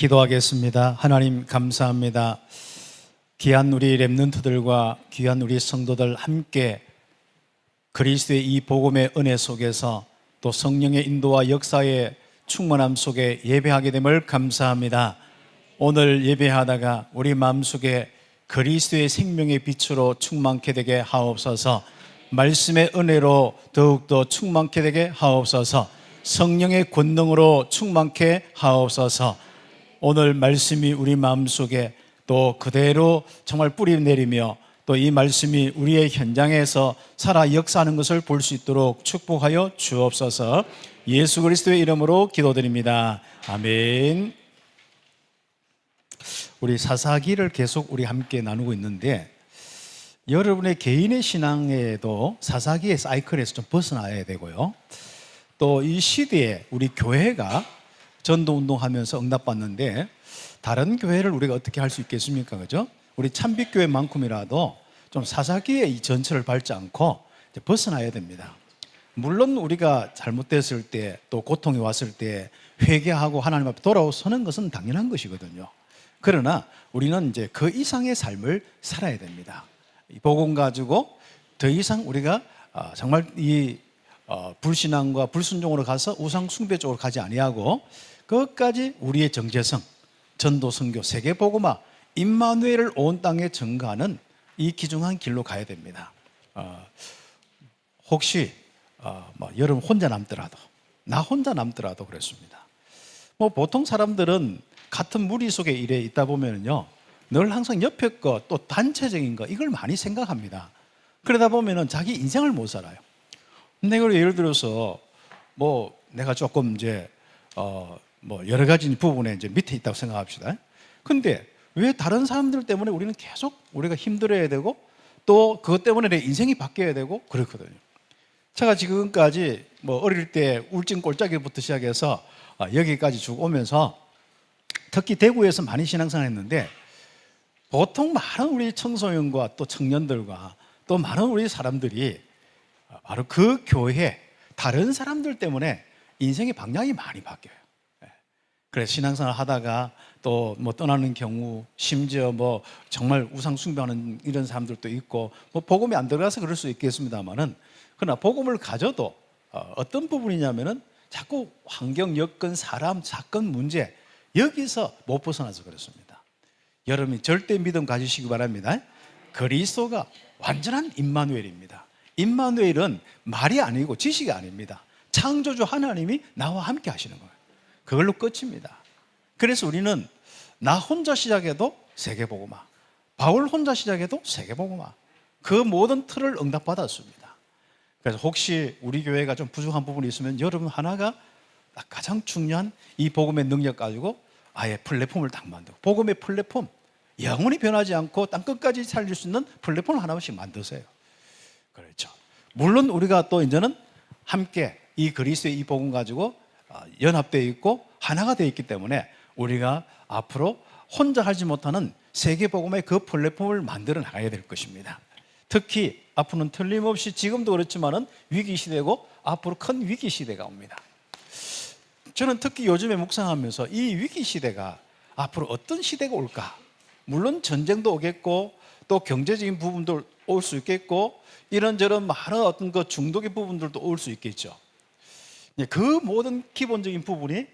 기도하겠습니다. 하나님 감사합니다. 귀한 우리 렘넌트들과 귀한 우리 성도들 함께 그리스도의 이 복음의 은혜 속에서 또 성령의 인도와 역사의 충만함 속에 예배하게 됨을 감사합니다. 오늘 예배하다가 우리 마음속에 그리스도의 생명의 빛으로 충만케 되게 하옵소서. 말씀의 은혜로 더욱더 충만케 되게 하옵소서. 성령의 권능으로 충만케 하옵소서. 오늘 말씀이 우리 마음속에 또 그대로 정말 뿌리 내리며 또 이 말씀이 우리의 현장에서 살아 역사하는 것을 볼 수 있도록 축복하여 주옵소서. 예수 그리스도의 이름으로 기도드립니다. 아멘. 우리 사사기를 계속 우리 함께 나누고 있는데 여러분의 개인의 신앙에도 사사기의 사이클에서 좀 벗어나야 되고요. 또 이 시대에 우리 교회가 전도운동하면서 응답받는데 다른 교회를 우리가 어떻게 할 수 있겠습니까? 그죠? 우리 참빛교회만큼이라도 좀 사사기의 이 전철을 밟지 않고 벗어나야 됩니다. 물론 우리가 잘못됐을 때 또 고통이 왔을 때 회개하고 하나님 앞에 돌아서는 것은 당연한 것이거든요. 그러나 우리는 이제 그 이상의 삶을 살아야 됩니다. 이 복음 가지고 더 이상 우리가 정말 이 불신앙과 불순종으로 가서 우상 숭배 쪽으로 가지 아니하고 끝까지 우리의 정체성, 전도, 선교, 세계 복음화, 임마누엘을 온 땅에 전가하는 이 귀중한 길로 가야 됩니다. 혹시 여러분 혼자 남더라도, 나 혼자 남더라도 그렇습니다. 보통 사람들은 같은 무리 속에 일에 있다 보면요, 늘 항상 옆에 것, 또 단체적인 것, 이걸 많이 생각합니다. 그러다 보면은 자기 인생을 못 살아요. 내가 예를 들어서 내가 조금 이제 여러 가지 부분에 이제 밑에 있다고 생각합시다. 근데 왜 다른 사람들 때문에 우리는 계속 우리가 힘들어야 되고 또 그것 때문에 내 인생이 바뀌어야 되고 그렇거든요. 제가 지금까지 어릴 때 울진 꼴짜기부터 시작해서 여기까지 쭉 오면서 특히 대구에서 많이 신앙생활 했는데 보통 많은 우리 청소년과 또 청년들과 또 많은 우리 사람들이 바로 그 교회 다른 사람들 때문에 인생의 방향이 많이 바뀌어요. 그래서 신앙생활 하다가 또 떠나는 경우, 심지어 정말 우상 숭배하는 이런 사람들도 있고 복음이 안 들어가서 그럴 수 있겠습니다만은, 그러나 복음을 가져도 어떤 부분이냐면은 자꾸 환경, 여건, 사람, 사건, 문제 여기서 못 벗어나서 그렇습니다. 여러분이 절대 믿음 가지시기 바랍니다. 그리스도가 완전한 임마누엘입니다. 임마누엘은 말이 아니고 지식이 아닙니다. 창조주 하나님이 나와 함께 하시는 거예요. 그걸로 끝입니다. 그래서 우리는 나 혼자 시작해도 세계복음화, 바울 혼자 시작해도 세계복음화, 그 모든 틀을 응답받았습니다. 그래서 혹시 우리 교회가 좀 부족한 부분이 있으면 여러분 하나가 가장 중요한 이 복음의 능력 가지고 아예 플랫폼을 딱 만들고, 복음의 플랫폼, 영원히 변하지 않고 땅끝까지 살릴 수 있는 플랫폼을 하나씩 만드세요. 그렇죠. 물론 우리가 또 이제는 함께 이 그리스도의 이 복음 가지고 연합되어 있고 하나가 되어 있기 때문에 우리가 앞으로 혼자 하지 못하는 세계 복음의 그 플랫폼을 만들어 나가야 될 것입니다. 특히 앞으로는 틀림없이 지금도 그렇지만은 위기 시대고 앞으로 큰 위기 시대가 옵니다. 저는 특히 요즘에 묵상하면서 이 위기 시대가 앞으로 어떤 시대가 올까? 물론 전쟁도 오겠고 또 경제적인 부분도 올 수 있겠고 이런저런 많은 어떤 그 중독의 부분들도 올 수 있겠죠. 그 모든 기본적인 부분이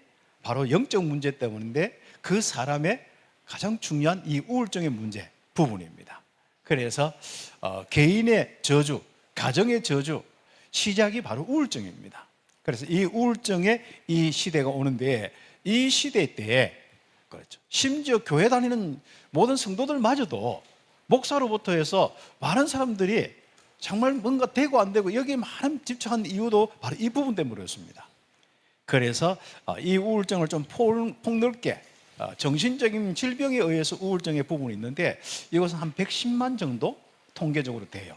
바로 영적 문제 때문인데 그 사람의 가장 중요한 이 우울증의 문제 부분입니다. 그래서 개인의 저주, 가정의 저주, 시작이 바로 우울증입니다. 그래서 이 우울증의 이 시대가 오는데 이 시대 때에 그렇죠. 심지어 교회 다니는 모든 성도들마저도 목사로부터 해서 많은 사람들이 정말 뭔가 되고 안 되고 여기에 많은 집착한 이유도 바로 이 부분 때문이었습니다. 그래서 이 우울증을 좀 폭넓게 정신적인 질병에 의해서 우울증의 부분이 있는데 이것은 한 110만 정도 통계적으로 돼요.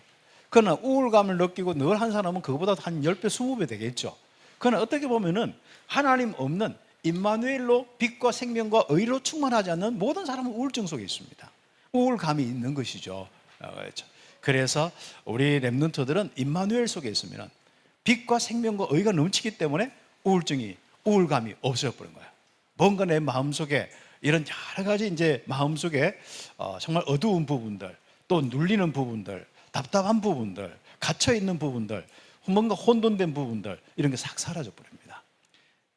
그러나 우울감을 느끼고 늘 한 사람은 그거보다 한 10배, 20배 되겠죠. 그러나 어떻게 보면은 하나님 없는 임마누엘로 빛과 생명과 의로 충만하지 않는 모든 사람은 우울증 속에 있습니다. 우울감이 있는 것이죠. 그렇죠. 그래서 우리 렘넌트들은 임마누엘 속에 있으면 빛과 생명과 의가 넘치기 때문에 우울감이 없어져 버린 거예요. 뭔가 내 마음속에 이런 여러 가지 이제 마음속에 정말 어두운 부분들, 또 눌리는 부분들, 답답한 부분들, 갇혀 있는 부분들, 뭔가 혼돈된 부분들, 이런 게 싹 사라져 버립니다.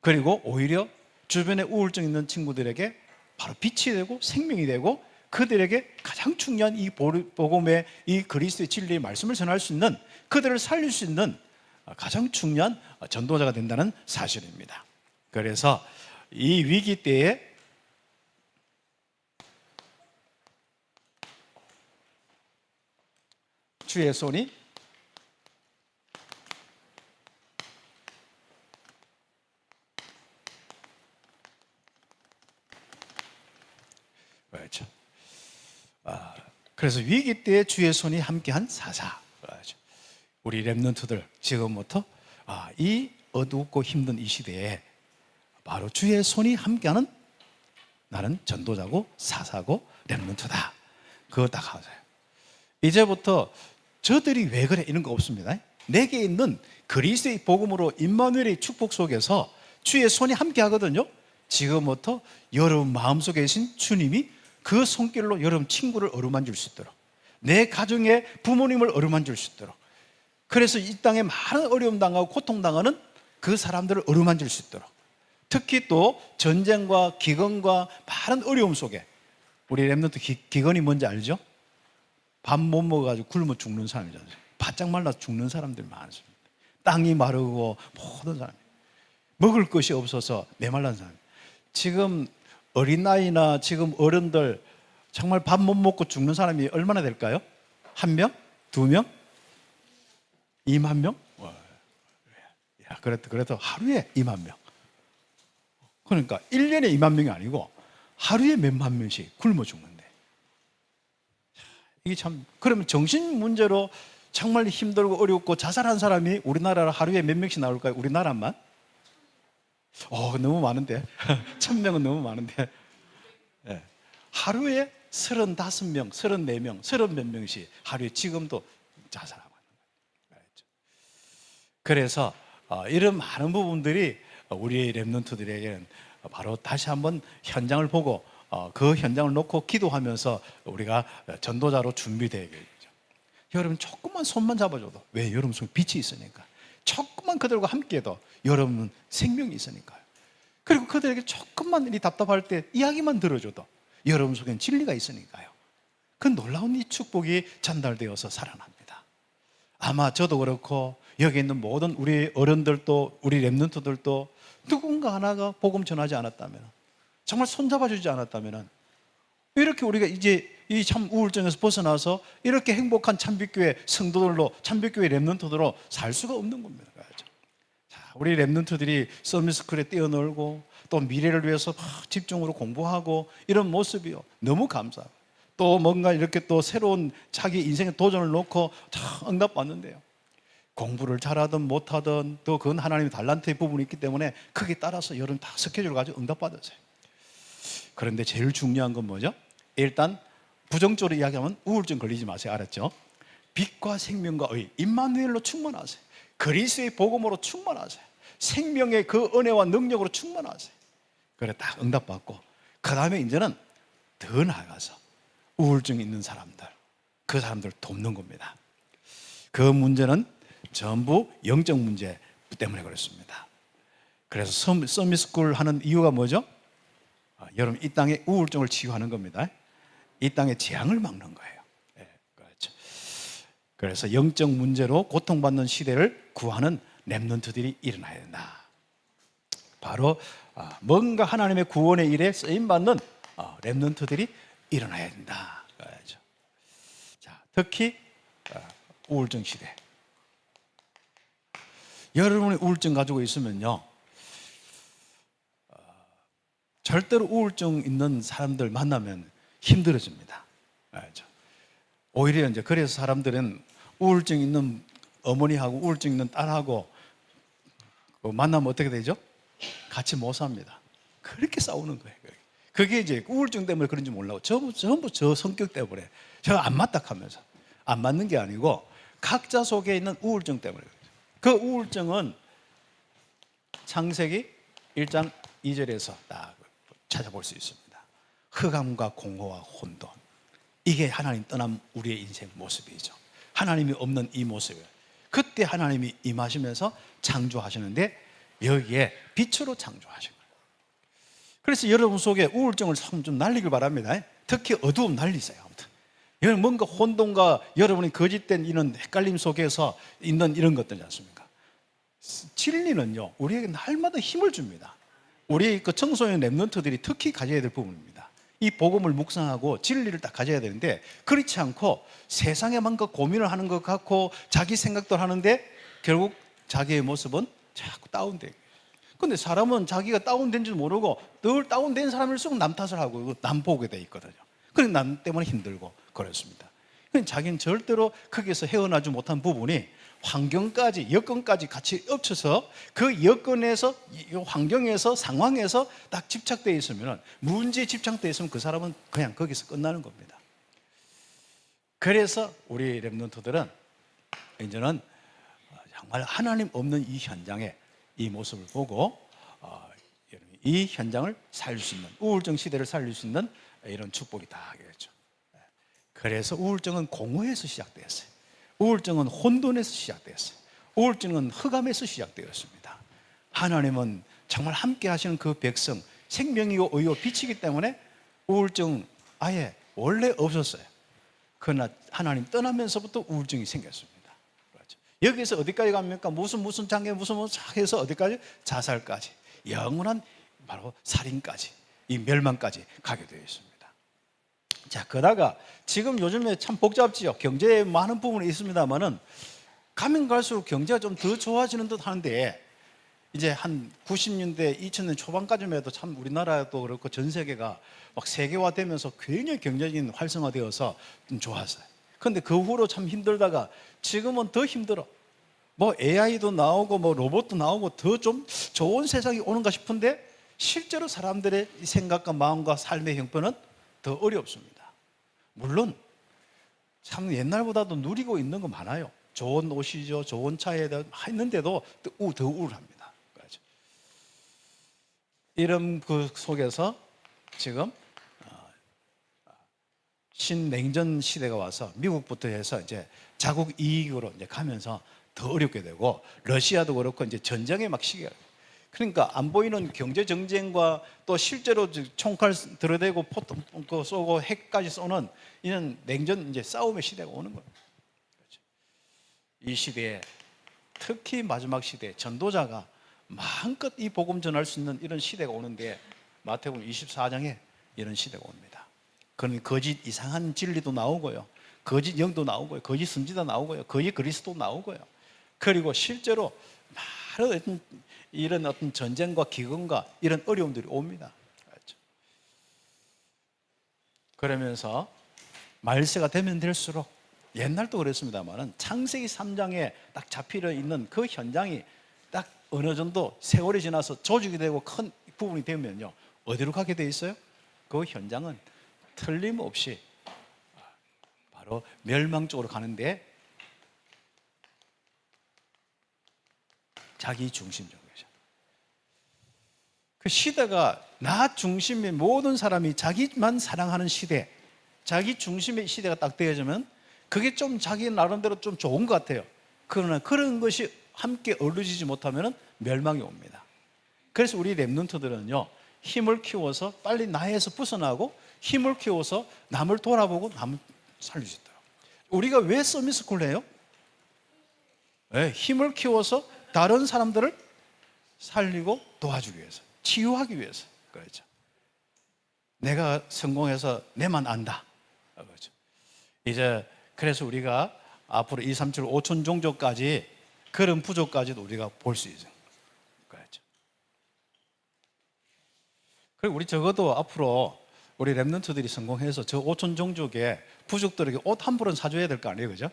그리고 오히려 주변에 우울증 있는 친구들에게 바로 빛이 되고 생명이 되고, 그들에게 가장 중요한 이 복음의 이 그리스도의 진리의 말씀을 전할 수 있는, 그들을 살릴 수 있는 가장 중요한 전도자가 된다는 사실입니다. 그래서 이 위기 때에 주의 손이 그렇죠. 그래서 위기 때에 주의 손이 함께한 사사. 그렇죠. 우리 렘넌트들 지금부터 이 어둡고 힘든 이 시대에 바로 주의 손이 함께하는 나는 전도자고 사사고 렘넌트다. 그거 딱 하세요. 이제부터 저들이 왜 그래 이런 거 없습니다. 내게 있는 그리스도의 복음으로 임마누엘의 축복 속에서 주의 손이 함께 하거든요. 지금부터 여러분 마음속에 계신 주님이 그 손길로 여러분 친구를 어루만질 수 있도록, 내 가정의 부모님을 어루만질 수 있도록, 그래서 이 땅에 많은 어려움 당하고 고통 당하는 그 사람들을 어루만질 수 있도록, 특히 또 전쟁과 기근과 많은 어려움 속에, 우리 렘넌트 기근이 뭔지 알죠? 밥 못 먹어가지고 굶어 죽는 사람이잖아요. 바짝 말라서 죽는 사람들이 많습니다. 땅이 마르고 모든 사람이 먹을 것이 없어서 메말란 사람. 지금 어린아이나 지금 어른들 정말 밥 못 먹고 죽는 사람이 얼마나 될까요? 1명? 2명? 2만 명? 야, 그래도 하루에 2만 명. 그러니까 1년에 2만 명이 아니고 하루에 몇만 명씩 굶어 죽는데, 이게 참, 그러면 정신 문제로 정말 힘들고 어렵고 자살한 사람이 우리나라로 하루에 몇 명씩 나올까요? 우리나라만? 너무 많은데 1000명은 너무 많은데, 네. 하루에 35명, 34명, 30몇 명씩 하루에 지금도 자살하고 있는 거예요. 그래서 이런 많은 부분들이 우리의 렘넌트들에게는 바로 다시 한번 현장을 보고 그 현장을 놓고 기도하면서 우리가 전도자로 준비되겠죠. 여러분 조금만 손만 잡아줘도, 왜? 여러분 속에 빛이 있으니까. 조금만 그들과 함께해도 여러분은 생명이 있으니까요. 그리고 그들에게 조금만 이 답답할 때 이야기만 들어줘도 여러분 속엔 진리가 있으니까요. 그 놀라운 이 축복이 전달되어서 살아납니다. 아마 저도 그렇고 여기 있는 모든 우리 어른들도 우리 렘넌트들도 누군가 하나가 복음 전하지 않았다면, 정말 손잡아주지 않았다면, 이렇게 우리가 이제 이 참 우울증에서 벗어나서 이렇게 행복한 참빛교회 성도들로, 참빛교회 렘넌트들로 살 수가 없는 겁니다. 자, 우리 렘넌트들이 서밋스쿨에 뛰어놀고 또 미래를 위해서 막 집중으로 공부하고 이런 모습이요, 너무 감사하고, 또 뭔가 이렇게 또 새로운 자기 인생의 도전을 놓고 다 응답받는데요, 공부를 잘하든 못하든 또 그건 하나님의 달란트의 부분이 있기 때문에 거기에 따라서 여러분 다 스케줄을 가지고 응답받으세요. 그런데 제일 중요한 건 뭐죠? 일단 부정적으로 이야기하면 우울증 걸리지 마세요. 알았죠? 빛과 생명과 의, 임마누엘로 충만하세요. 그리스도의 복음으로 충만하세요. 생명의 그 은혜와 능력으로 충만하세요. 그래 딱 응답받고, 그 다음에 이제는 더 나아가서 우울증 있는 사람들, 그 사람들 돕는 겁니다. 그 문제는 전부 영적 문제 때문에 그렇습니다. 그래서 서밋스쿨 하는 이유가 뭐죠? 여러분, 이 땅의 우울증을 치유하는 겁니다. 이 땅의 재앙을 막는 거예요. 네, 그렇죠. 그래서 영적 문제로 고통받는 시대를 구하는 렘넌트들이 일어나야 된다. 바로 뭔가 하나님의 구원의 일에 쓰임받는 렘넌트들이 일어나야 된다. 그렇죠. 자, 특히 우울증 시대. 여러분이 우울증 가지고 있으면요, 절대로 우울증 있는 사람들 만나면 힘들어집니다. 알죠? 오히려 이제 그래서 사람들은 우울증 있는 어머니하고 우울증 있는 딸하고 만나면 어떻게 되죠? 같이 못 삽니다. 그렇게 싸우는 거예요. 그게 이제 우울증 때문에 그런지 몰라고 전부 저 성격 때문에 제가 안 맞다 하면서, 안 맞는 게 아니고 각자 속에 있는 우울증 때문에. 그 우울증은 창세기 1장 2절에서 딱 찾아볼 수 있습니다. 흑암과 공허와 혼돈. 이게 하나님 떠난 우리의 인생 모습이죠. 하나님이 없는 이 모습이에요. 그때 하나님이 임하시면서 창조하시는데 여기에 빛으로 창조하신 거예요. 그래서 여러분 속에 우울증을 좀 날리길 바랍니다. 특히 어두움 날리세요. 아무튼 이건 뭔가 혼돈과 여러분이 거짓된 이런 헷갈림 속에서 있는 이런 것들이지 않습니까? 진리는요, 우리에게 날마다 힘을 줍니다. 우리 그 청소년 랩런트들이 특히 가져야 될 부분입니다. 이 복음을 묵상하고 진리를 딱 가져야 되는데, 그렇지 않고 세상에 뭔가 고민을 하는 것 같고 자기 생각도 하는데 결국 자기의 모습은 자꾸 다운돼요. 근데 사람은 자기가 다운된 줄 모르고 늘 다운된 사람일수록 남 탓을 하고 남 보게 돼 있거든요. 그래서 남 때문에 힘들고 그렇습니다. 자기는 절대로 거기에서 헤어나지 못한 부분이 환경까지, 여건까지 같이 엎쳐서 그 여건에서, 이 환경에서, 상황에서 딱 집착되어 있으면, 문제에 집착되어 있으면 그 사람은 그냥 거기서 끝나는 겁니다. 그래서 우리 랩런트들은 이제는 정말 하나님 없는 이 현장에 이 모습을 보고 이 현장을 살릴 수 있는, 우울증 시대를 살릴 수 있는 이런 축복이 다 하겠죠. 그래서 우울증은 공허에서 시작되었어요. 우울증은 혼돈에서 시작되었어요. 우울증은 흑암에서 시작되었습니다. 하나님은 정말 함께 하시는 그 백성, 생명이요 의요 빛이기 때문에 우울증 아예 원래 없었어요. 그러나 하나님 떠나면서부터 우울증이 생겼습니다. 그렇죠. 여기서 어디까지 갑니까? 무슨 장애, 무슨 해서 어디까지? 자살까지, 영원한 바로 살인까지, 이 멸망까지 가게 되어 있습니다. 자, 그러다가 지금 요즘에 참 복잡지요. 경제에 많은 부분이 있습니다만은 가면 갈수록 경제가 좀 더 좋아지는 듯 하는데, 이제 한 90년대, 2000년 초반까지만 해도 참 우리나라도 그렇고 전 세계가 막 세계화되면서 굉장히 경제적인 활성화되어서 좀 좋았어요. 그런데 그 후로 참 힘들다가 지금은 더 힘들어. 뭐 AI도 나오고 뭐 로봇도 나오고 더 좀 좋은 세상이 오는가 싶은데, 실제로 사람들의 생각과 마음과 삶의 형편은 더 어렵습니다. 물론 참 옛날보다도 누리고 있는 거 많아요. 좋은 옷이죠, 좋은 차에 있는데도 더 우울합니다. 그렇죠. 이런 그 속에서 지금 신냉전 시대가 와서 미국부터 해서 이제 자국 이익으로 이제 가면서 더 어렵게 되고, 러시아도 그렇고 이제 전쟁의 막 시기가, 그러니까 안 보이는 경제 정쟁과 또 실제로 총칼 들어대고 포통 쏘고 핵까지 쏘는 이런 냉전 이제 싸움의 시대가 오는 거예요. 그렇죠. 이 시대에 특히 마지막 시대에 전도자가 마음껏 이 복음 전할 수 있는 이런 시대가 오는데, 마태복음 24장에 이런 시대가 옵니다. 그런 거짓 이상한 진리도 나오고요, 거짓 영도 나오고요, 거짓 선지자 나오고요, 거짓 그리스도 나오고요. 그리고 실제로 많은 이런 어떤 전쟁과 기근과 이런 어려움들이 옵니다. 그렇죠. 그러면서 말세가 되면 될수록, 옛날도 그랬습니다만은 창세기 3장에 딱 잡혀 있는 그 현장이 딱 어느 정도 세월이 지나서 조직이 되고 큰 부분이 되면요, 어디로 가게 돼 있어요? 그 현장은 틀림없이 바로 멸망 쪽으로 가는데, 자기 중심적이죠. 그 시대가 나 중심의 모든 사람이 자기만 사랑하는 시대, 자기 중심의 시대가 딱 되어지면 그게 좀 자기 나름대로 좀 좋은 것 같아요. 그러나 그런 것이 함께 어우러지지 못하면 멸망이 옵니다. 그래서 우리 랩런트들은요, 힘을 키워서 빨리 나에서 벗어나고 힘을 키워서 남을 돌아보고 남을 살릴 수 있도록. 우리가 왜 서밋스쿨 해요? 네, 힘을 키워서 다른 사람들을 살리고 도와주기 위해서, 치유하기 위해서. 그렇죠. 내가 성공해서 내만 안다. 그렇죠. 이제 그래서 우리가 앞으로 2, 3, 7, 5천 종족까지 그런 부족까지도 우리가 볼 수 있어요. 그렇죠. 그리고 우리 적어도 앞으로 우리 랩런트들이 성공해서 저 5천 종족의 부족들에게 옷 한 벌은 사줘야 될 거 아니에요, 그죠?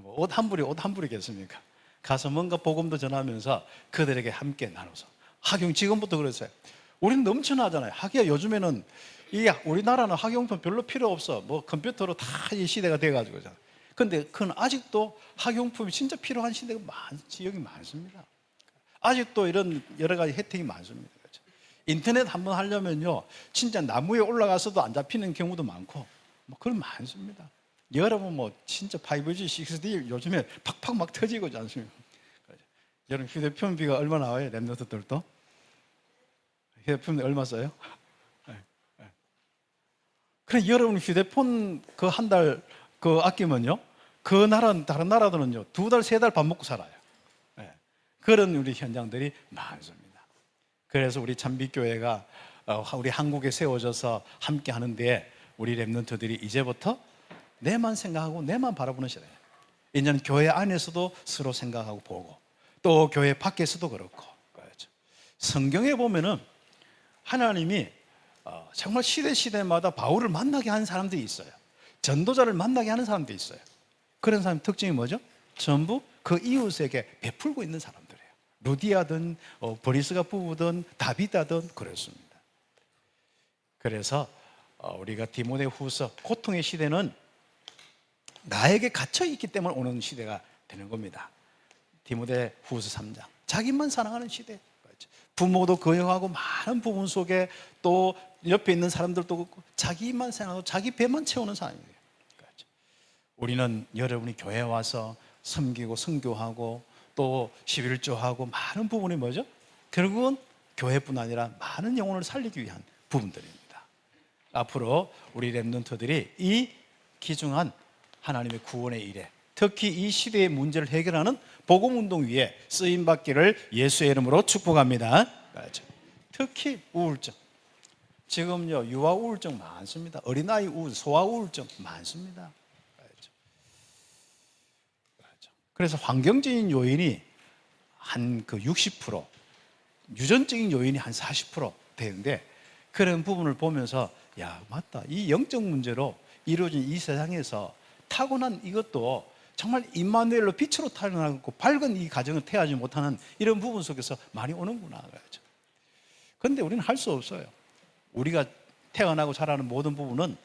옷 한 벌이겠습니까? 가서 뭔가 복음도 전하면서 그들에게 함께 나눠서. 학용 지금부터 그랬어요. 우리는 넘쳐나잖아요. 하기야 요즘에는 이 우리나라는 학용품 별로 필요 없어. 뭐 컴퓨터로 다 이 시대가 돼가지고. 근데 그건 아직도 학용품이 진짜 필요한 시대가 지역이 많습니다. 아직도 이런 여러 가지 혜택이 많습니다. 그렇죠? 인터넷 한번 하려면요, 진짜 나무에 올라가서도 안 잡히는 경우도 많고, 뭐 그런 많습니다. 여러분 뭐 진짜 5G, 6D 요즘에 팍팍 막 터지고 있지 않습니까? 여러분 휴대폰비가 얼마 나와요? 랩노트들도 휴대폰 얼마 써요? 그래 여러분 휴대폰 그 한 달 그 아끼면요, 그 나라 다른 나라들은요 2달, 3달 밥 먹고 살아요. 그런 우리 현장들이 많습니다. 그래서 우리 참빛교회가 우리 한국에 세워져서 함께 하는데, 우리 랩런트들이 이제부터 내만 생각하고 내만 바라보는 시대예요. 이제는 교회 안에서도 서로 생각하고 보고, 또 교회 밖에서도 그렇고. 성경에 보면은 하나님이 정말 시대마다 바울을 만나게 하는 사람들이 있어요. 전도자를 만나게 하는 사람들이 있어요. 그런 사람 특징이 뭐죠? 전부 그 이웃에게 베풀고 있는 사람들이에요. 루디아든 브리스가 부부든 다비다든 그렇습니다. 그래서 우리가 디모데후서, 고통의 시대는 나에게 갇혀 있기 때문에 오는 시대가 되는 겁니다. 디모데후서 3장, 자기만 사랑하는 시대. 부모도 거역하고 많은 부분 속에 또 옆에 있는 사람들도 그렇고 자기만 생각하고 자기 배만 채우는 사람이에요. 우리는 여러분이 교회에 와서 섬기고 선교하고 또 11조하고 많은 부분이 뭐죠? 결국은 교회뿐 아니라 많은 영혼을 살리기 위한 부분들입니다. 앞으로 우리 랩런트들이 이 귀중한 하나님의 구원의 일에, 특히 이 시대의 문제를 해결하는 복음운동 위에 쓰임받기를 예수의 이름으로 축복합니다. 특히 우울증, 지금요 유아 우울증 많습니다. 어린아이 우울, 소아 우울증 많습니다. 그래서 환경적인 요인이 한 그 60%, 유전적인 요인이 한 40% 되는데, 그런 부분을 보면서 야 맞다, 이 영적 문제로 이루어진 이 세상에서 타고난 이것도 정말 임마누엘로 빛으로 태어나고 밝은 이 가정을 태어나지 못하는 이런 부분 속에서 많이 오는구나. 그런데 우리는 할 수 없어요. 우리가 태어나고 자라는 모든 부분은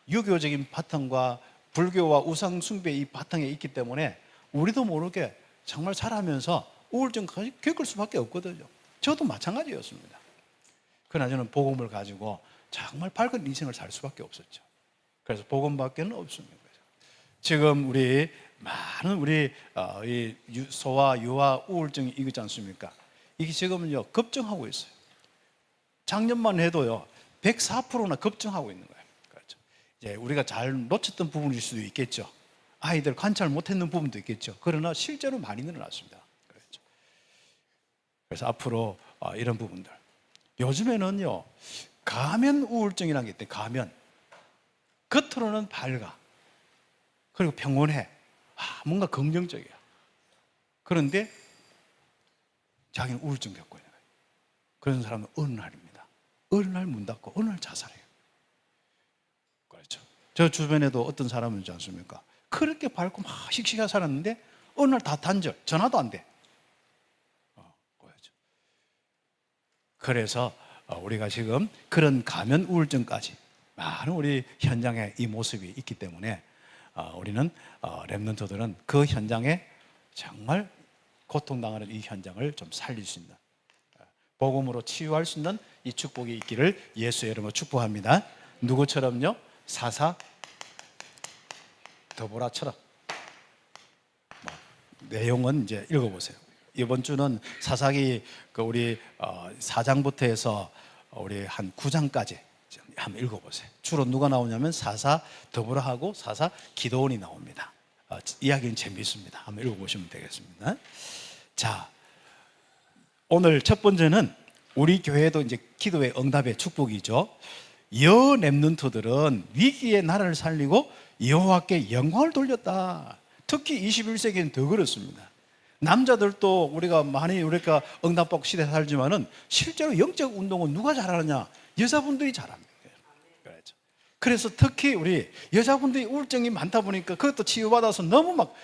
유교적인 바탕과 불교와 우상 숭배의 이 바탕에 있기 때문에 우리도 모르게 정말 자라면서 우울증까지 겪을 수밖에 없거든요. 저도 마찬가지였습니다. 그러나 저는 복음을 가지고 정말 밝은 인생을 살 수밖에 없었죠. 그래서 복음밖에는 없습니다. 지금 우리 많은 우리 이 소아 유아 우울증이 있지 않습니까? 이게 지금은요 급증하고 있어요. 작년만 해도요 104%나 급증하고 있는 거예요. 그렇죠. 이제 우리가 잘 놓쳤던 부분일 수도 있겠죠. 아이들 관찰 못했는 부분도 있겠죠. 그러나 실제로 많이 늘어났습니다. 그렇죠. 그래서 앞으로 이런 부분들, 요즘에는요 가면 우울증이라는 게 있대. 가면 겉으로는 밝아, 그리고 평온해, 뭔가 긍정적이야. 그런데 자기는 우울증 겪고 있는 거예요. 그런 사람은 어느 날입니다. 어느 날 문 닫고 어느 날 자살해요. 그렇죠. 저 주변에도 어떤 사람은 있지 않습니까? 그렇게 밝고 막 씩씩하게 살았는데 어느 날 다 단절, 전화도 안 돼. 그렇죠. 그래서 우리가 지금 그런 가면 우울증까지 많은 우리 현장에 이 모습이 있기 때문에 우리는 랩런트들은 그 현장에 정말 고통당하는 이 현장을 좀 살릴 수 있는, 복음으로 치유할 수 있는 이 축복이 있기를 예수의 이름으로 축복합니다. 누구처럼요? 사사 더보라처럼. 내용은 이제 읽어보세요. 이번 주는 사사기 우리 4장부터 해서 우리 한 9장까지 한번 읽어보세요. 주로 누가 나오냐면 사사 더보라하고 사사 기도원이 나옵니다. 이야기는 재미있습니다. 한번 읽어보시면 되겠습니다. 자, 오늘 첫 번째는 우리 교회도 이제 기도의 응답의 축복이죠. 여 렘넌트들은 위기의 나라를 살리고 여호와께 영광을 돌렸다. 특히 21세기는 더 그렇습니다. 남자들도 우리가 많이 우리가 응답받고 시대에 살지만은 실제로 영적 운동은 누가 잘하느냐? 여자분들이 잘합니다. 그렇죠. 그래서 특히 우리 여자분들이 우울증이 많다 보니까 그것도 치유받아서 너무 막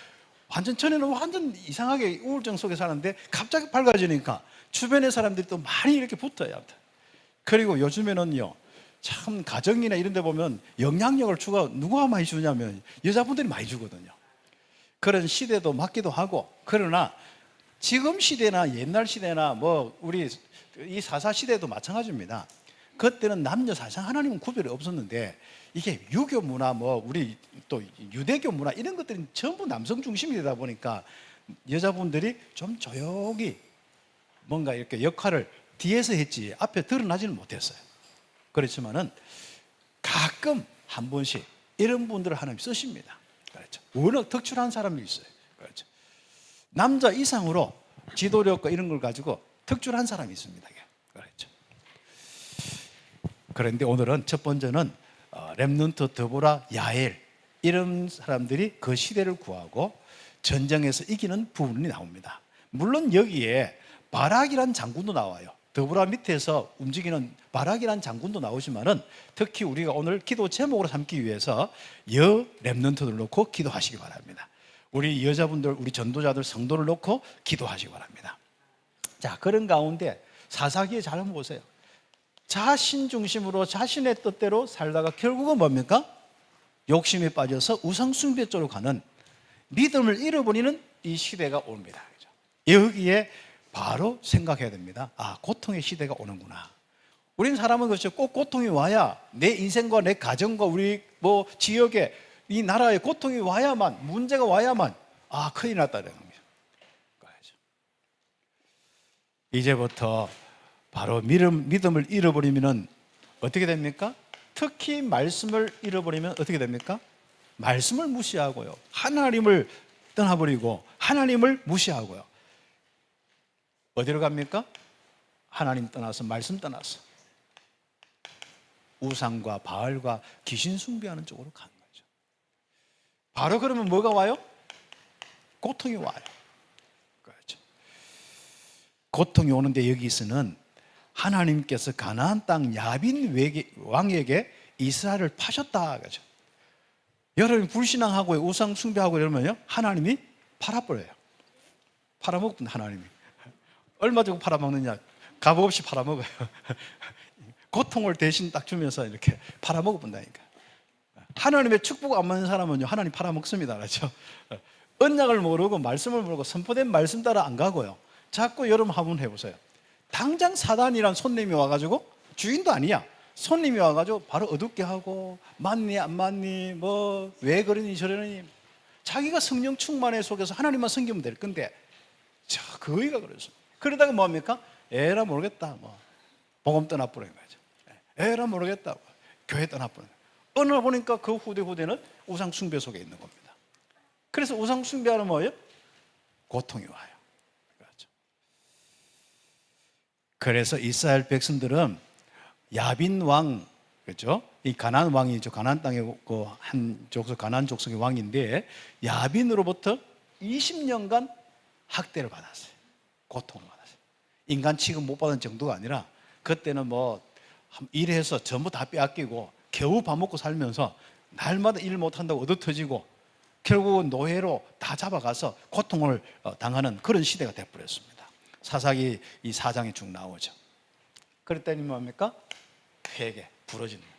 완전 전에는 완전 이상하게 우울증 속에 사는데 갑자기 밝아지니까 주변의 사람들이 또 많이 이렇게 붙어요. 그리고 요즘에는요 참 가정이나 이런 데 보면 영향력을 누가 많이 주냐면 여자분들이 많이 주거든요. 그런 시대도 맞기도 하고, 그러나 지금 시대나 옛날 시대나 뭐 우리 이 사사 시대도 마찬가지입니다. 그때는 남녀 사실 하나님은 구별이 없었는데 이게 유교 문화 뭐 우리 또 유대교 문화 이런 것들이 전부 남성 중심이 되다 보니까 여자분들이 좀 조용히 뭔가 이렇게 역할을 뒤에서 했지 앞에 드러나지는 못했어요. 그렇지만은 가끔 한 번씩 이런 분들을 하나님 쓰십니다. 그렇죠. 워낙 특출한 사람이 있어요. 그렇죠. 남자 이상으로 지도력과 이런 걸 가지고 특출한 사람이 있습니다. 그렇죠. 그런데 오늘은 첫 번째는 렘넌트, 드보라, 야엘 이런 사람들이 그 시대를 구하고 전쟁에서 이기는 부분이 나옵니다. 물론 여기에 바락이란 장군도 나와요. 드보라 밑에서 움직이는 바락이란 장군도 나오지만은 특히 우리가 오늘 기도 제목으로 삼기 위해서 여 렘넌트들 놓고 기도하시기 바랍니다. 우리 여자분들, 우리 전도자들, 성도를 놓고 기도하시기 바랍니다. 자, 그런 가운데 사사기에 잘 한번 보세요. 자신 중심으로 자신의 뜻대로 살다가 결국은 뭡니까? 욕심에 빠져서 우상숭배 쪽으로 가는 믿음을 잃어버리는 이 시대가 옵니다. 여기에 바로 생각해야 됩니다. 아, 고통의 시대가 오는구나. 우린 사람은 그렇죠. 꼭 고통이 와야 내 인생과 내 가정과 우리 뭐 지역에 이 나라에 고통이 와야만, 문제가 와야만 아, 큰일 났다는 겁니다. 이제부터 바로 믿음을 잃어버리면 어떻게 됩니까? 특히 말씀을 잃어버리면 어떻게 됩니까? 말씀을 무시하고요. 하나님을 떠나버리고 하나님을 무시하고요. 어디로 갑니까? 하나님 떠나서 말씀 떠나서 우상과 바알과 귀신 숭배하는 쪽으로 가는 거죠. 바로 그러면 뭐가 와요? 고통이 와요. 그렇죠. 고통이 오는데 여기서는 하나님께서 가나안 땅 야빈 왕에게 이스라엘을 파셨다. 그렇죠. 여러분이 불신앙하고 우상 숭배하고 이러면요 하나님이 팔아버려요. 팔아먹는 하나님이. 얼마 주고 팔아먹느냐? 값없이 팔아먹어요. 고통을 대신 딱 주면서 이렇게 팔아먹어본다니까. 하나님의 축복 안 받는 사람은요 하나님 팔아먹습니다. 그렇죠? 언약을 모르고 말씀을 모르고 선포된 말씀 따라 안 가고요. 자꾸 여러분 한번 해보세요. 당장 사단이란 손님이 와가지고 주인도 아니야. 손님이 와가지고 바로 어둡게 하고 맞니 안 맞니 뭐 왜 그러니 저러니 자기가 성령 충만의 속에서 하나님만 섬기면 될 건데 그 의가 그랬어. 그러다가 뭐합니까? 에라 모르겠다 뭐 복음 떠나버리는 거죠. 에라 모르겠다 교회 떠나버리는 거죠. 어느 날 보니까 그 후대는 우상 숭배 속에 있는 겁니다. 그래서 우상 숭배하는 뭐예요? 고통이 와요. 그렇죠. 그래서 이스라엘 백성들은 야빈 왕, 그렇죠? 이 가나안 왕이죠. 가나안 땅의 그 한 족속, 가나안 족속의 왕인데 야빈으로부터 20년간 학대를 받았어요. 고통을 받았어요. 인간 취급 못 받은 정도가 아니라 그때는 뭐 일해서 전부 다 빼앗기고 겨우 밥 먹고 살면서 날마다 일 못한다고 얻어터지고 결국은 노예로 다 잡아가서 고통을 당하는 그런 시대가 되어버렸습니다. 사사기 이 4장에 쭉 나오죠. 그랬더니 뭡니까? 회개, 부러지는 거예요.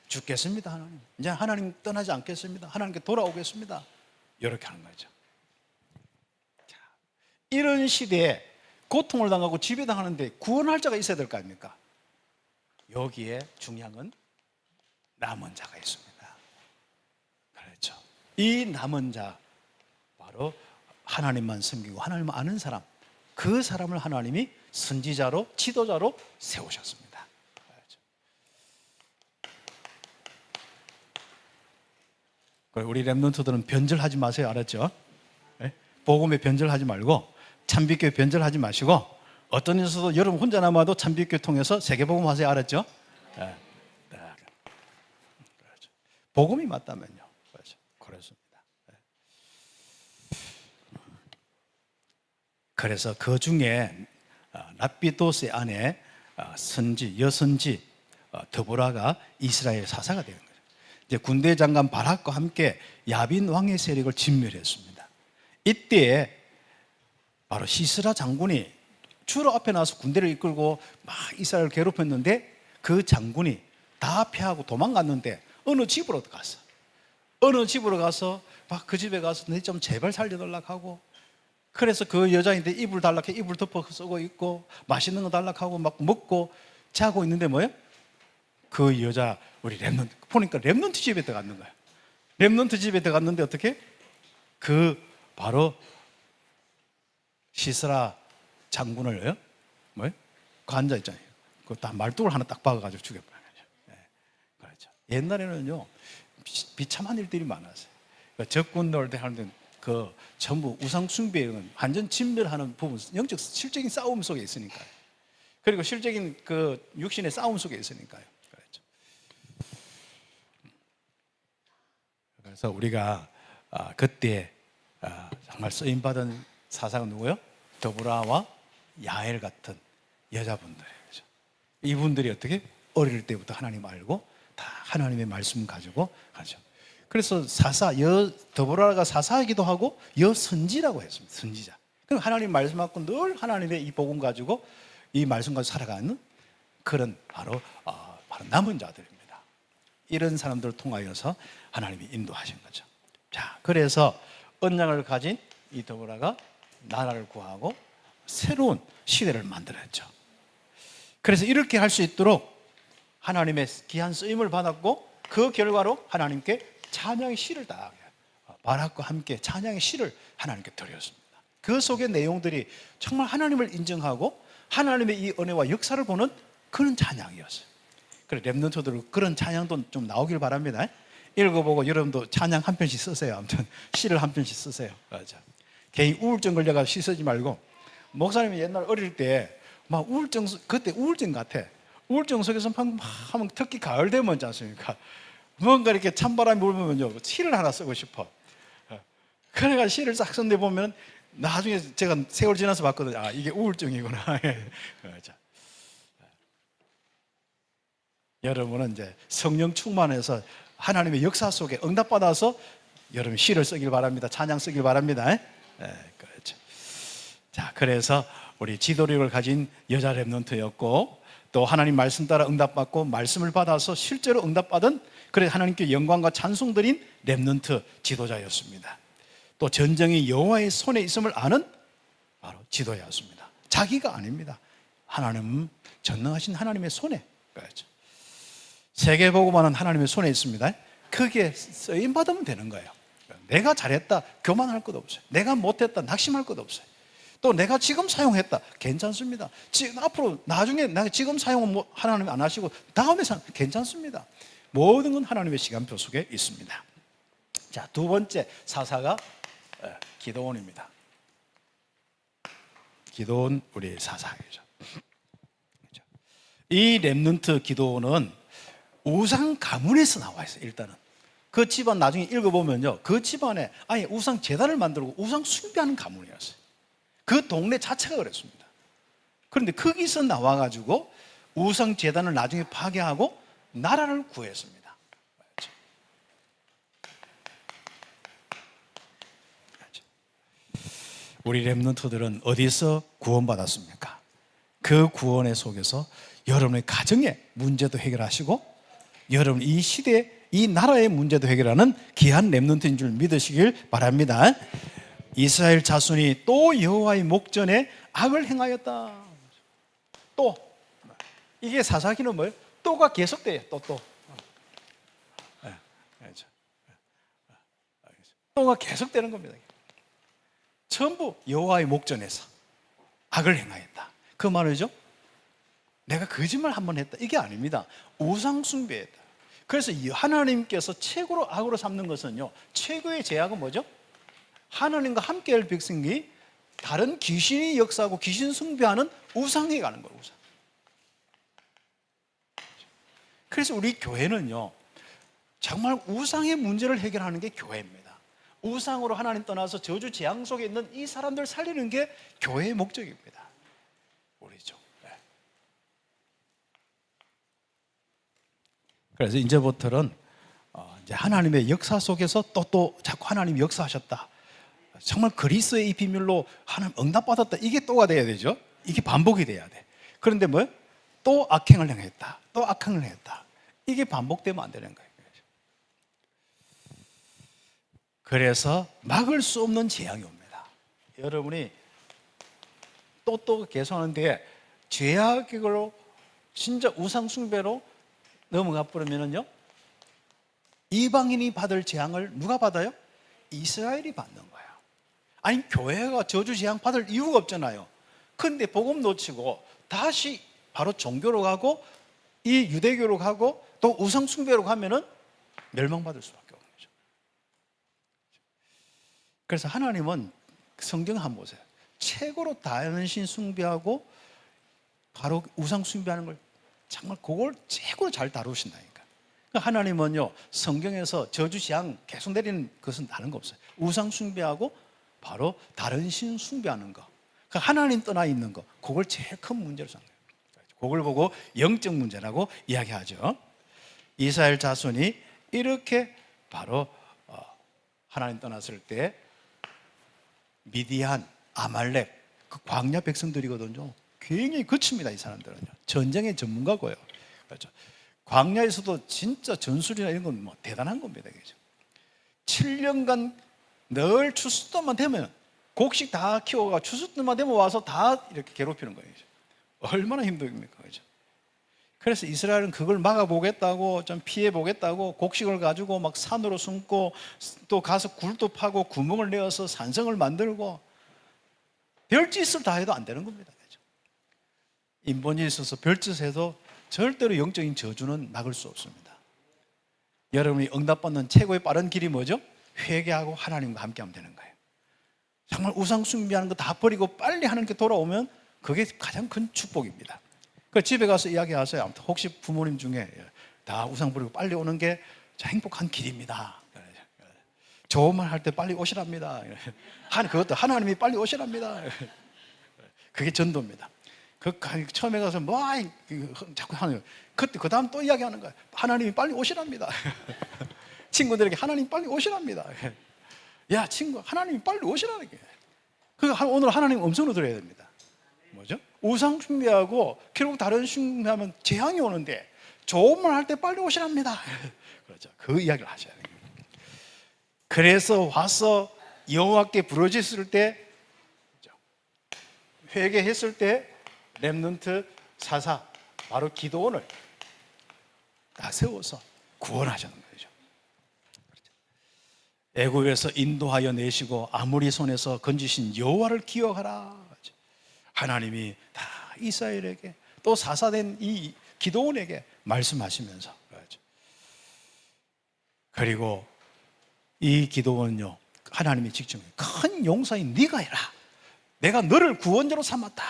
죽겠습니다 하나님. 이제 하나님 떠나지 않겠습니다. 하나님께 돌아오겠습니다. 이렇게 하는 거죠. 자, 이런 시대에 고통을 당하고 지배당하는데 구원할 자가 있어야 될 거 아닙니까? 여기에 중요한 건 남은 자가 있습니다. 그렇죠. 이 남은 자 바로 하나님만 섬기고 하나님만 아는 사람, 그 사람을 하나님이 선지자로 지도자로 세우셨습니다. 그렇죠. 우리 렘넌트들은 변절하지 마세요. 알았죠? 복음에 변절하지 말고 참빛교회 변절하지 마시고 어떤 일에서도 여러분 혼자 남아도 참빛교회 통해서 세계복음 하세요. 알았죠? 네. 그렇죠. 복음이 맞다면요. 그렇죠. 그렇습니다. 그래서 그 중에 랍비도스의 아내 선지, 여선지 드보라가 이스라엘 사사가 되는 거죠. 이제 군대 장관 바락과 함께 야빈 왕의 세력을 진멸했습니다. 이때 바로 시스라 장군이 주로 앞에 나와서 군대를 이끌고 막 이스라엘을 괴롭혔는데 그 장군이 다 패하고 도망갔는데 어느 집으로 갔어. 어느 집으로 가서 막 그 집에 가서 너 좀 제발 살려달라고 하고 그래서 그 여자인데 이불 달라해 이불 덮어 쓰고 있고 맛있는 거 달라하고 막 먹고 자고 있는데 뭐예요? 그 여자 우리 랩런트 보니까 랩런트 집에 들어갔는 거야. 랩런트 집에 들어갔는데 어떻게? 그 바로 시스라 장군을 뭐예요? 그 앉아 있잖아요. 그 딱 말뚝을 하나 딱 박아가지고 죽여버려요. 네. 그렇죠. 옛날에는요 비참한 일들이 많았어요. 적군 넣을 때 하는데 그 전부 우상 숭배는 완전 진멸하는 부분, 영적 실적인 싸움 속에 있으니까요. 그리고 실적인 그 육신의 싸움 속에 있으니까요. 그렇죠. 그래서 우리가 그때 정말 쓰임 받은 사사가 누구요? 더브라와 야엘 같은 여자분들이에요. 그렇죠? 이분들이 어떻게 어릴 때부터 하나님 알고 다 하나님의 말씀 가지고 가죠. 그래서 더보라가 사사이기도 하고 여선지라고 했습니다. 선지자. 그럼 하나님 말씀 갖고 늘 하나님의 이 복음 가지고 이 말씀 가지고 살아가는 그런 바로 남은 자들입니다. 이런 사람들을 통하여서 하나님이 인도하신 거죠. 자, 그래서 언약을 가진 이 더보라가 나라를 구하고 새로운 시대를 만들었죠. 그래서 이렇게 할 수 있도록 하나님의 귀한 쓰임을 받았고 그 결과로 하나님께 찬양의 시를 다 바락과 함께 찬양의 시를 하나님께 드렸습니다. 그 속의 내용들이 정말 하나님을 인정하고 하나님의 이 은혜와 역사를 보는 그런 찬양이었어요. 그래서 랩런트들 그런 찬양도 좀 나오길 바랍니다. 읽어보고 여러분도 찬양 한 편씩 쓰세요. 아무튼 시를 한 편씩 쓰세요. 맞아. 개인 우울증 걸려가 시 쓰지 말고 목사님이 옛날 어릴 때 막 우울증 그때 우울증 같아. 우울증 속에서 막 하면 특히 가을 되면 있지 않습니까? 뭔가 이렇게 찬바람이 불면요 시를 하나 쓰고 싶어. 그래가 시를 싹 썼는데 보면 나중에 제가 세월 지나서 봤거든요. 이게 우울증이구나. 그렇죠. 여러분은 이제 성령 충만해서 하나님의 역사 속에 응답받아서 여러분 시를 쓰길 바랍니다. 찬양 쓰길 바랍니다. 그렇죠. 자, 그래서 우리 지도력을 가진 여자 랩런트였고 또 하나님 말씀 따라 응답받고 말씀을 받아서 실제로 응답받은 그래 하나님께 영광과 찬송 드린 랩런트 지도자였습니다. 또 전쟁이 여호와의 손에 있음을 아는 바로 지도자였습니다. 자기가 아닙니다. 하나님 전능하신 하나님의 손에. 그렇죠. 세계복음화는 하나님의 손에 있습니다. 그게 쓰임 받으면 되는 거예요. 내가 잘했다 교만할 것 없어요. 내가 못했다 낙심할 것 없어요. 또 내가 지금 사용했다 괜찮습니다. 지금 앞으로 나중에 내가 지금 사용은 하나님 안 하시고 다음에 괜찮습니다. 모든 건 하나님의 시간표 속에 있습니다. 자, 두 번째 사사가 기드온입니다. 기드온 우리 사사이죠. 이 렘넌트 기드온은 우상 가문에서 나와 있어요. 일단은 그 집안 나중에 읽어보면요, 그 집안에 아예 우상 제단을 만들고 우상 숭배하는 가문이었어요. 그 동네 자체가 그랬습니다. 그런데 거기서 나와가지고 우상 제단을 나중에 파괴하고 나라를 구했습니다. 우리 렘넌트들은 어디서 구원받았습니까? 그 구원의 속에서 여러분의 가정의 문제도 해결하시고 여러분 이 시대 이 나라의 문제도 해결하는 귀한 렘넌트인 줄 믿으시길 바랍니다. 이스라엘 자손이 또 여호와의 목전에 악을 행하였다. 또 이게 사사기는 뭐예요? 또가 계속돼요. 또 또가 계속되는 겁니다. 전부 여호와의 목전에서 악을 행하였다. 그 말이죠. 내가 거짓말 한번 했다 이게 아닙니다. 우상 숭배했다. 그래서 하나님께서 최고로 악으로 삼는 것은요, 최고의 죄악은 뭐죠? 하나님과 함께할 백성이 다른 귀신이 역사하고 귀신 숭배하는 우상에 가는 거예요. 우상. 그래서 우리 교회는요, 정말 우상의 문제를 해결하는 게 교회입니다. 우상으로 하나님 떠나서 저주 재앙 속에 있는 이 사람들 살리는 게 교회의 목적입니다. 우리죠. 그래서 이제부터는 이제 하나님의 역사 속에서 또 자꾸 하나님이 역사하셨다. 정말 그리스도의 이 비밀로 하나님 응답받았다. 이게 또가 돼야 되죠. 이게 반복이 돼야 돼. 그런데 뭐예요? 또 악행을 행했다. 또 악행을 했다. 이게 반복되면 안 되는 거예요. 그래서 막을 수 없는 재앙이 옵니다. 여러분이 또 계속하는데 죄악으로 진짜 우상숭배로 넘어가 버리면요, 이방인이 받을 재앙을 누가 받아요? 이스라엘이 받는 거예요. 아니, 교회가 저주 재앙 받을 이유가 없잖아요. 근데 복음 놓치고 다시 바로 종교로 가고 이 유대교로 가고 또 우상숭배로 가면은 멸망받을 수밖에 없는 거죠. 그래서 하나님은 성경 한번 보세요. 최고로 다른 신 숭배하고 바로 우상 숭배하는 걸 정말 그걸 최고로 잘 다루신다니까. 그러니까 하나님은요, 성경에서 저주 재앙 계속 내리는 것은 다른 거 없어요. 우상 숭배하고 바로 다른 신 숭배하는 거, 그러니까 하나님 떠나 있는 거, 그걸 제일 큰 문제로 생각해요. 그걸 보고 영적 문제라고 이야기하죠. 이스라엘 자손이 이렇게 바로 하나님 떠났을 때 미디안, 아말렉, 그 광야 백성들이거든요. 굉장히 거칩니다. 이 사람들은요, 전쟁의 전문가고요. 그렇죠. 광야에서도 진짜 전술이나 이런 건 뭐 대단한 겁니다. 그렇죠? 7년간 늘 추수때만 되면 곡식 다 키워가 추수때만 되면 와서 다 이렇게 괴롭히는 거예요. 그렇죠? 얼마나 힘듭니까? 그렇죠? 그래서 이스라엘은 그걸 막아보겠다고, 좀 피해보겠다고 곡식을 가지고 막 산으로 숨고 또 가서 굴도 파고 구멍을 내어서 산성을 만들고 별짓을 다 해도 안 되는 겁니다. 그렇죠? 인본이 있어서 별짓 해도 절대로 영적인 저주는 막을 수 없습니다. 여러분이 응답받는 최고의 빠른 길이 뭐죠? 회개하고 하나님과 함께하면 되는 거예요. 정말 우상 숭배하는 거 다 버리고 빨리 하나님께 돌아오면 그게 가장 큰 축복입니다. 그 집에 가서 이야기하세요. 아무튼 혹시 부모님 중에 다 우상 버리고 빨리 오는 게 행복한 길입니다. 좋은 말 할 때 빨리 오시랍니다. 그것도 하나님이 빨리 오시랍니다. 그게 전도입니다. 처음에 가서 자꾸 하는, 그때 그 다음 또 이야기하는 거예요. 하나님이 빨리 오시랍니다. 친구들에게 하나님 빨리 오시랍니다. 야 친구, 하나님이 빨리 오시라는 게. 오늘 하나님 음성으로 들어야 됩니다. 뭐죠? 우상 숭배하고 결국 다른 숭배하면 재앙이 오는데 좋은 말 할 때 빨리 오시랍니다. 그렇죠. 그 이야기를 하셔야 돼요. 그래서 와서 여호와께 부르짖을 때, 회개했을 때 렘넌트 사사 바로 기드온을 다 세워서 구원하셨는 거죠. 애굽에서 인도하여 내시고 아모리 손에서 건지신 여호와를 기억하라. 하나님이 다 이스라엘에게 또 사사된 이 기드온에게 말씀하시면서, 그리고 이 기드온은요, 하나님이 직접 큰 용사인 네가 해라. 내가 너를 구원자로 삼았다.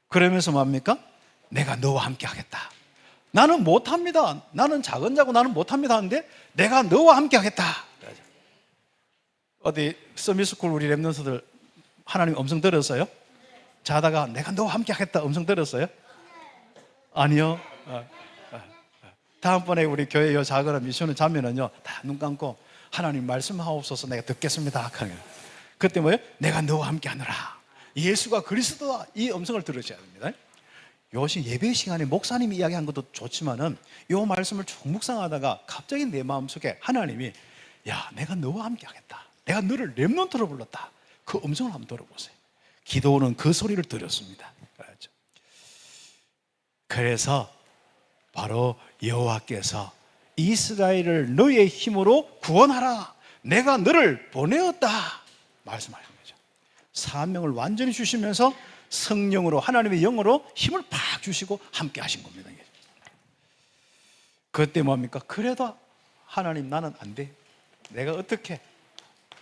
그러면서 뭡니까? 내가 너와 함께 하겠다. 나는 못합니다. 나는 작은 자고 나는 못합니다 하는데 내가 너와 함께 하겠다. 어디 서밋스쿨 우리 랩런트들 하나님 음성 들었어요? 자다가 내가 너와 함께 하겠다 음성 들었어요? 아니요. 다음번에 우리 교회 요 작은 미션을 자면은요, 다 눈 감고 하나님 말씀하옵소서 내가 듣겠습니다. 그때 뭐예요? 내가 너와 함께 하느라. 예수가 그리스도다. 이 음성을 들으셔야 됩니다. 요즘 예배 시간에 목사님이 이야기한 것도 좋지만은 이 말씀을 쭉 묵상하다가 갑자기 내 마음속에 하나님이, 야 내가 너와 함께 하겠다. 내가 너를 렘넌트로 불렀다. 그 음성을 한번 들어보세요. 기도는 그 소리를 들었습니다. 그래서 바로 여호와께서 이스라엘을 너의 힘으로 구원하라. 내가 너를 보내었다 말씀하신 거죠. 사명을 완전히 주시면서 성령으로, 하나님의 영으로 힘을 팍 주시고 함께 하신 겁니다. 그때 뭡니까? 그래도 하나님 나는 안 돼. 내가 어떻게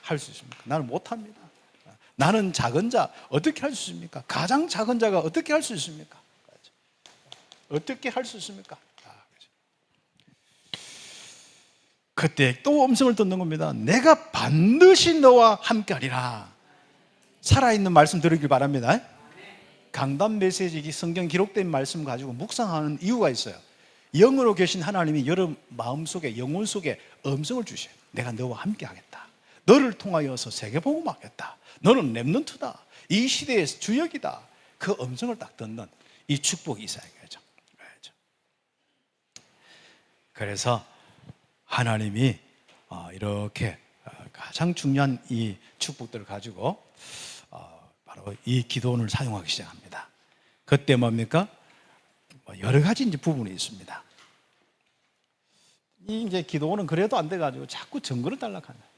할 수 있습니까? 나는 못합니다. 나는 작은 자 어떻게 할 수 있습니까? 가장 작은 자가 어떻게 할 수 있습니까? 어떻게 할 수 있습니까? 그때 또 음성을 듣는 겁니다. 내가 반드시 너와 함께 하리라. 살아있는 말씀 들으길 바랍니다. 강단 메시지 성경 기록된 말씀 가지고 묵상하는 이유가 있어요. 영으로 계신 하나님이 여러분 마음속에, 영혼 속에 음성을 주셔요. 내가 너와 함께 하겠다. 너를 통하여서 세계복음하겠다. 너는 렘넌트다. 이 시대의 주역이다. 그 음성을 딱 듣는 이 축복이 있어야 되죠. 그래서 하나님이 이렇게 가장 중요한 이 축복들을 가지고 바로 이 기도원을 사용하기 시작합니다. 그때 뭡니까? 여러 가지 이제 부분이 있습니다. 이 이제 기도원은 그래도 안 돼가지고 자꾸 증거를 달라고 하는 거예요.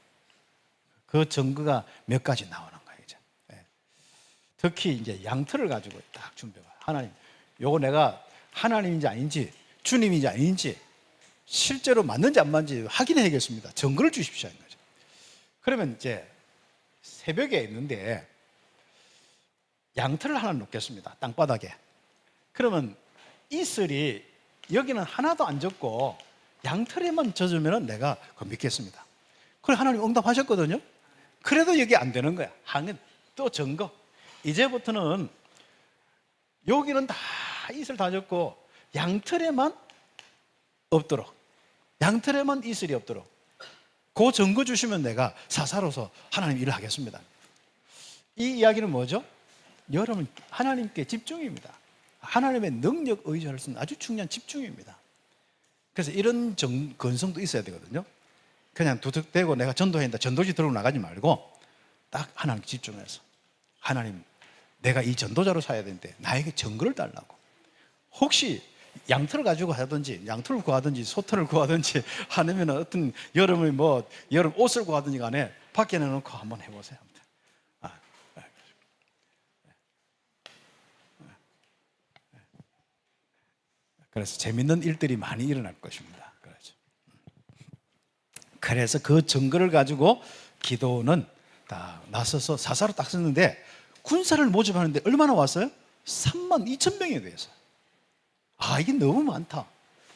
그 증거가 몇 가지 나오는 거예요. 이제. 특히 이제 양털을 가지고 딱 준비가. 하나님, 요거 내가 하나님인지 아닌지, 주님인지 아닌지, 실제로 맞는지 안 맞는지 확인해야겠습니다. 증거를 주십시오. 하는 거죠. 그러면 이제 새벽에 있는데 양털을 하나 놓겠습니다. 땅바닥에. 그러면 이슬이 여기는 하나도 안 젖고 양털에만 젖으면 내가 그거 믿겠습니다. 그래 하나님 응답하셨거든요. 그래도 여기 안 되는 거야. 하긴 또 증거. 이제부터는 여기는 다 이슬 다 젖고 양털에만 없도록, 양털에만 이슬이 없도록 그 증거 주시면 내가 사사로서 하나님 일을 하겠습니다. 이 이야기는 뭐죠? 여러분 하나님께 집중입니다. 하나님의 능력 의지할 수 있는 아주 중요한 집중입니다. 그래서 이런 건성도 있어야 되거든요. 그냥 두둑대고 내가 전도해야 전도지 들고 나가지 말고 딱 하나님께 집중해서 하나님 내가 이 전도자로 사야 되는데 나에게 증거를 달라고. 혹시 양털을 가지고 하든지 양털을 구하든지 소털을 구하든지 아니면 어떤 여름 옷을 구하든지 간에 밖에 내놓고 한번 해보세요. 그래서 재밌는 일들이 많이 일어날 것입니다. 그래서 그 증거를 가지고 기도는 딱 나서서 사사로 딱 썼는데 군사를 모집하는데 얼마나 왔어요? 32,000명에 대해서. 이게 너무 많다.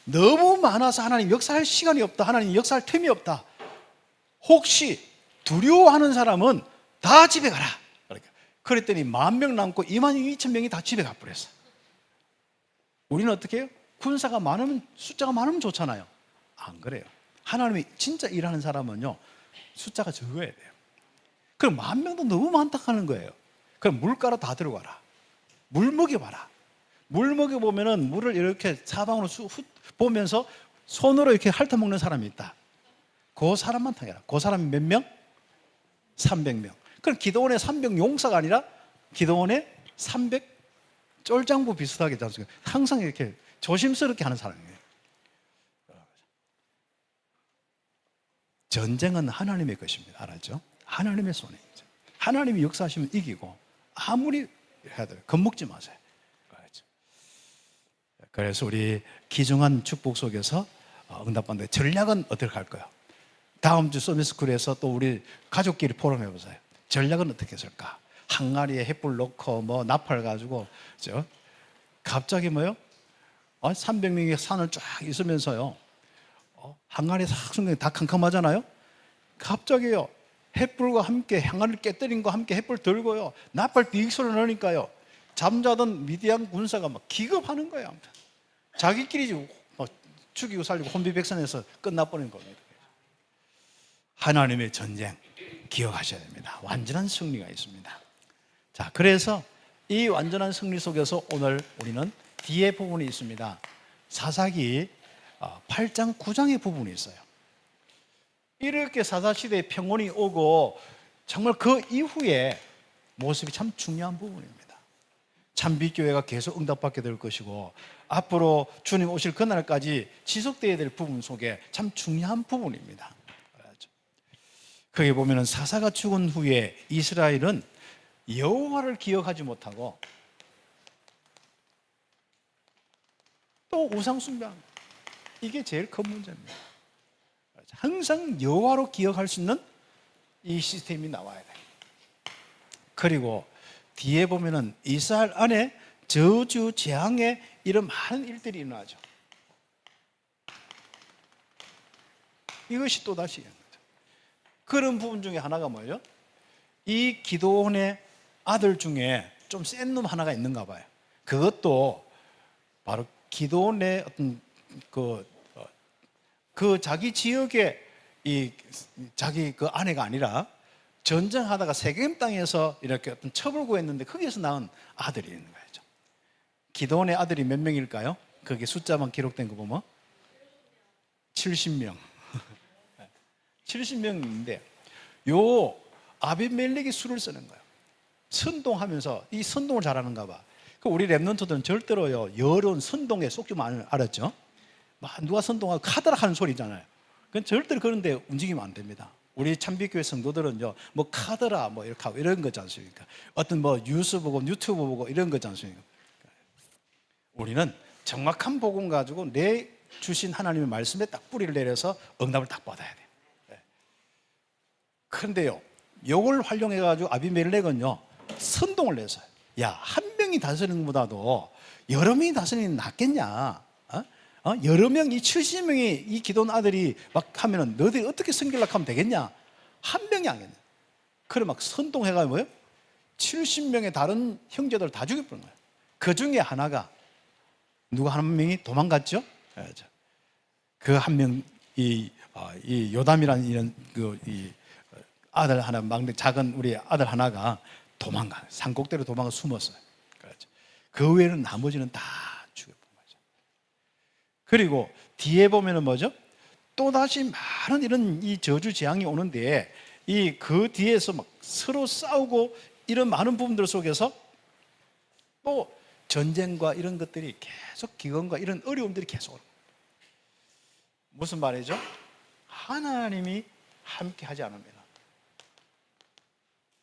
너무 많아서 하나님 역사할 시간이 없다. 하나님 역사할 틈이 없다. 혹시 두려워하는 사람은 다 집에 가라. 그랬더니 10,000명 남고 22,000명이 다 집에 가버렸어. 우리는 어떻게 해요? 군사가 많으면, 숫자가 많으면 좋잖아요. 안 그래요. 하나님이 진짜 일하는 사람은요, 숫자가 적어야 돼요. 그럼 10,000명도 너무 많다 하는 거예요. 그럼 물가로 다 들어가라. 물 먹여봐라. 물 먹여보면은 물을 이렇게 사방으로 보면서 손으로 이렇게 핥아먹는 사람이 있다. 그 사람만 타게라. 그 사람이 몇 명? 300명. 그럼 기도원의 300 용사가 아니라 기도원의 300 쫄장부 비슷하게 있지 않습니까? 항상 이렇게 조심스럽게 하는 사람이에요. 전쟁은 하나님의 것입니다. 알았죠? 하나님의 손에 있죠. 하나님이 역사하시면 이기고 아무리 해야 돼요. 겁먹지 마세요. 알았죠? 그래서 우리 귀중한 축복 속에서 응답받는데 전략은 어떻게 할 거예요? 다음 주 서비스쿨에서 또 우리 가족끼리 포럼해 보세요. 전략은 어떻게 쓸까? 항아리에 햇불 넣고 나팔 가지고 갑자기 300명의 산을 쫙 있으면서요. 항아리 싹 순간 다 캄캄하잖아요. 갑자기요. 햇불과 함께 항아리를 깨뜨린 것과 함께 햇불 들고요. 나팔 빅 소리 나니까요. 잠자던 미디안 군사가 막 기겁하는 거예요. 자기끼리 죽이고 살리고 혼비백산해서 끝나버린 겁니다. 하나님의 전쟁 기억하셔야 됩니다. 완전한 승리가 있습니다. 자, 그래서 이 완전한 승리 속에서 오늘 우리는 뒤에 부분이 있습니다. 사사기 8장 9장의 부분이 있어요. 이렇게 사사시대에 평온이 오고 정말 그 이후에 모습이 참 중요한 부분입니다. 참빛교회가 계속 응답받게 될 것이고 앞으로 주님 오실 그날까지 지속되어야 될 부분 속에 참 중요한 부분입니다. 거기 보면은 사사가 죽은 후에 이스라엘은 여호와를 기억하지 못하고 또 우상 숭배합니다. 이게 제일 큰 문제입니다. 항상 여호와로 기억할 수 있는 이 시스템이 나와야 돼요. 그리고 뒤에 보면은 이스라엘 안에 저주, 재앙의 이런 많은 일들이 일어나죠. 이것이 또다시 그런 부분 중에 하나가 뭐예요? 이 기도원의 아들 중에 좀 센 놈 하나가 있는가 봐요. 그것도 바로 기도원의 어떤 그 자기 지역의 자기 그 아내가 아니라 전쟁하다가 세겜 땅에서 이렇게 어떤 첩을 구했는데 거기에서 낳은 아들이 있는 거죠. 기도원의 아들이 몇 명일까요? 거기 숫자만 기록된 거 보면 70명. 70명인데 요 아비멜렉이 수를 쓰는 거예요. 선동하면서 이 선동을 잘하는가 봐. 그 우리 랩런트들은 절대로요 여론 선동에 속지만 알았죠? 누가 선동하고 카더라 하는 소리잖아요. 그건 절대로 그런데 움직이면 안 됩니다. 우리 참빛교회 성도들은요 뭐 카더라 뭐 이렇게 하고 이런 거지 않습니까? 어떤 뭐 뉴스 보고 유튜브 보고 이런 거지 않습니까? 우리는 정확한 복음 가지고 내 주신 하나님의 말씀에 딱 뿌리를 내려서 응답을 딱 받아야 돼요. 그런데요 요걸 활용해 가지고 아비멜렉은요 선동을 내서요. 야, 한 명이 다스리는 것보다도 여러 명이 다스리는 게 낫겠냐? 여러 명, 이 70명의 이 기도원 아들이 막 하면은 너희들이 어떻게 섬기려고 하면 되겠냐? 한 명이 안 겠냐? 그래 막 선동해가지고 뭐요? 70명의 다른 형제들 다 죽여버린 거예요. 그 중에 하나가 누가 한 명이 도망갔죠? 그 한 명, 이 요담이라는 이런 이 아들 하나, 막내 작은 우리 아들 하나가 도망가, 산꼭대로 도망가 숨었어요. 그렇죠. 그 외에는 나머지는 다 죽여본 거죠. 그리고 뒤에 보면은 뭐죠? 또 다시 많은 이런 이 저주 재앙이 오는데 이 그 뒤에서 막 서로 싸우고 이런 많은 부분들 속에서 또 전쟁과 이런 것들이 계속 기근과 이런 어려움들이 계속 오는 거예요. 무슨 말이죠? 하나님이 함께 하지 않으면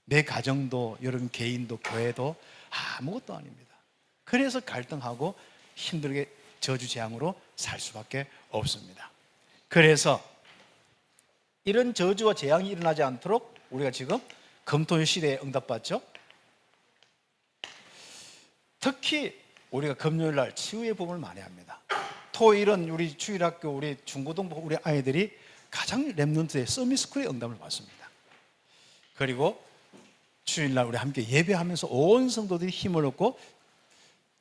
내 가정도 여러분 개인도 교회도 아무것도 아닙니다. 그래서 갈등하고 힘들게 저주재앙으로 살 수밖에 없습니다. 그래서 이런 저주와 재앙이 일어나지 않도록 우리가 지금 금토일 시대에 응답받죠. 특히 우리가 금요일 날 치유의 부분을 많이 합니다. 토일은 우리 주일학교 우리 중고등부 우리 아이들이 가장 랩런트의 서밋스쿨의 응답을 받습니다. 그리고 주일날 우리 함께 예배하면서 온 성도들이 힘을 얻고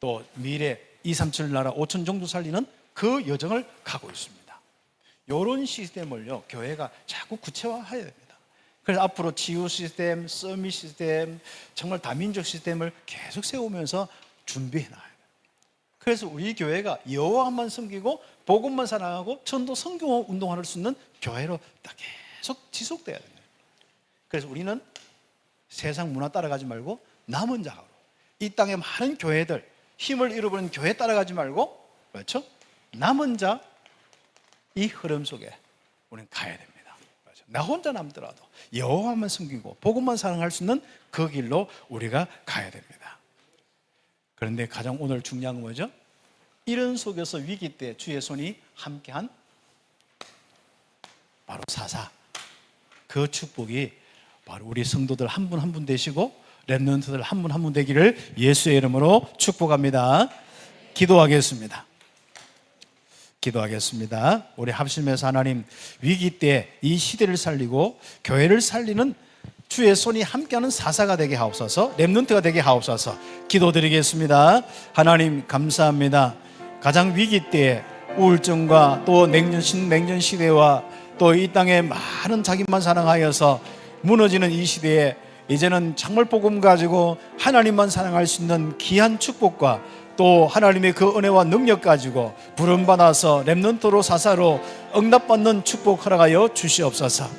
또 미래 237 나라 5천 종도 살리는 그 여정을 가고 있습니다. 이런 시스템을요 교회가 자꾸 구체화해야 됩니다. 그래서 앞으로 치유 시스템, 서밋 시스템, 정말 다민족 시스템을 계속 세우면서 준비해 놔야 돼요. 그래서 우리 교회가 여호와만 섬기고 복음만 사랑하고 전도 선교 운동을 할 수 있는 교회로 딱 계속 지속돼야 됩니다. 그래서 우리는 세상 문화 따라가지 말고 남은 자로 이 땅의 많은 교회들 힘을 잃어버린 교회 따라가지 말고 그렇죠? 남은 자 이 흐름 속에 우리는 가야 됩니다. 그렇죠? 나 혼자 남더라도 여호와만 섬기고 복음만 사랑할 수 있는 그 길로 우리가 가야 됩니다. 그런데 가장 오늘 중요한 건 뭐죠? 이런 속에서 위기 때 주의 손이 함께한 바로 사사 그 축복이 바로 우리 성도들 한 분 한 분 되시고 랩런트들 한 분 한 분 되기를 예수의 이름으로 축복합니다. 기도하겠습니다. 우리 합심해서 하나님 위기 때 이 시대를 살리고 교회를 살리는 주의 손이 함께하는 사사가 되게 하옵소서, 랩런트가 되게 하옵소서 기도드리겠습니다. 하나님 감사합니다. 가장 위기 때 우울증과 또 냉전 시대와 또 이 땅에 많은 자기만 사랑하여서 무너지는 이 시대에 이제는 정말 복음 가지고 하나님만 사랑할 수 있는 귀한 축복과 또 하나님의 그 은혜와 능력 가지고 부름받아서 렘넌트로 사사로 응답받는 축복 허락하여 주시옵소서.